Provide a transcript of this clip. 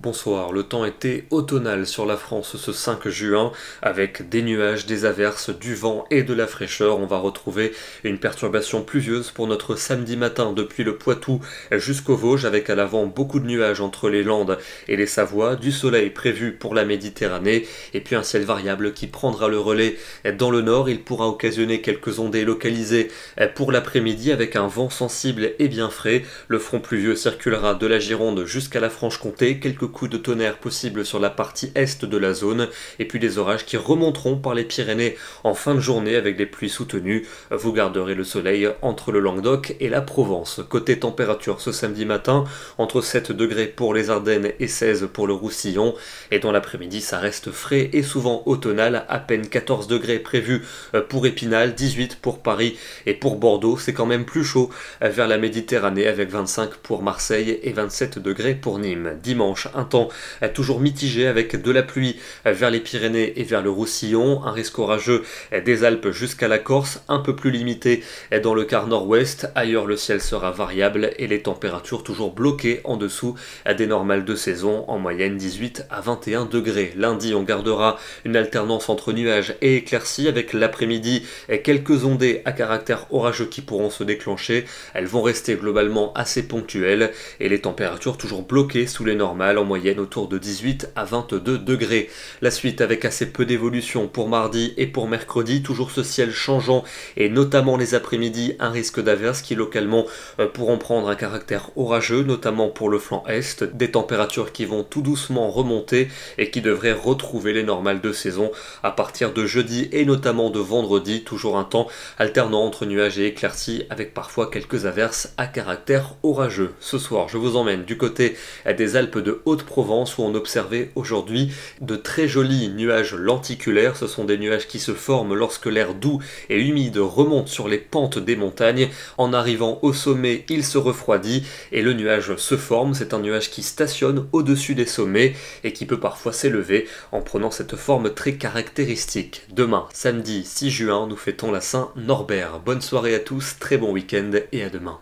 Bonsoir, le temps était automnal sur la France ce 5 juin, avec des nuages, des averses, du vent et de la fraîcheur. On va retrouver une perturbation pluvieuse pour notre samedi matin depuis le Poitou jusqu'aux Vosges, avec à l'avant beaucoup de nuages entre les Landes et les Savoies, du soleil prévu pour la Méditerranée, et puis un ciel variable qui prendra le relais dans le nord. Il pourra occasionner quelques ondées localisées pour l'après-midi avec un vent sensible et bien frais. Le front pluvieux circulera de la Gironde jusqu'à la Franche-Comté, quelques coups de tonnerre possibles sur la partie est de la zone, et puis des orages qui remonteront par les Pyrénées en fin de journée avec des pluies soutenues. Vous garderez le soleil entre le Languedoc et la Provence. Côté température ce samedi matin, entre 7 degrés pour les Ardennes et 16 pour le Roussillon, et dans l'après-midi ça reste frais et souvent automnal, à peine 14 degrés prévus pour Épinal, 18 pour Paris et pour Bordeaux. C'est quand même plus chaud vers la Méditerranée avec 25 pour Marseille et 27 degrés pour Nîmes. Dimanche, un temps toujours mitigé avec de la pluie vers les Pyrénées et vers le Roussillon, un risque orageux des Alpes jusqu'à la Corse, un peu plus limité dans le quart nord-ouest. Ailleurs le ciel sera variable et les températures toujours bloquées en dessous des normales de saison, en moyenne 18 à 21 degrés. Lundi, on gardera une alternance entre nuages et éclaircies avec l'après-midi quelques ondées à caractère orageux qui pourront se déclencher. Elles vont rester globalement assez ponctuelles et les températures toujours bloquées sous les normales, en moyenne autour de 18 à 22 degrés. La suite avec assez peu d'évolution pour mardi et pour mercredi, toujours ce ciel changeant et notamment les après-midi, un risque d'averses qui localement pourront prendre un caractère orageux, notamment pour le flanc est, des températures qui vont tout doucement remonter et qui devraient retrouver les normales de saison à partir de jeudi et notamment de vendredi, toujours un temps alternant entre nuages et éclaircies avec parfois quelques averses à caractère orageux. Ce soir, je vous emmène du côté des Alpes de Haute-Provence où on observait aujourd'hui de très jolis nuages lenticulaires. Ce sont des nuages qui se forment lorsque l'air doux et humide remonte sur les pentes des montagnes. En arrivant au sommet, il se refroidit et le nuage se forme. C'est un nuage qui stationne au-dessus des sommets et qui peut parfois s'élever en prenant cette forme très caractéristique. Demain, samedi 6 juin, nous fêtons la Saint-Norbert. Bonne soirée à tous, très bon week-end et à demain.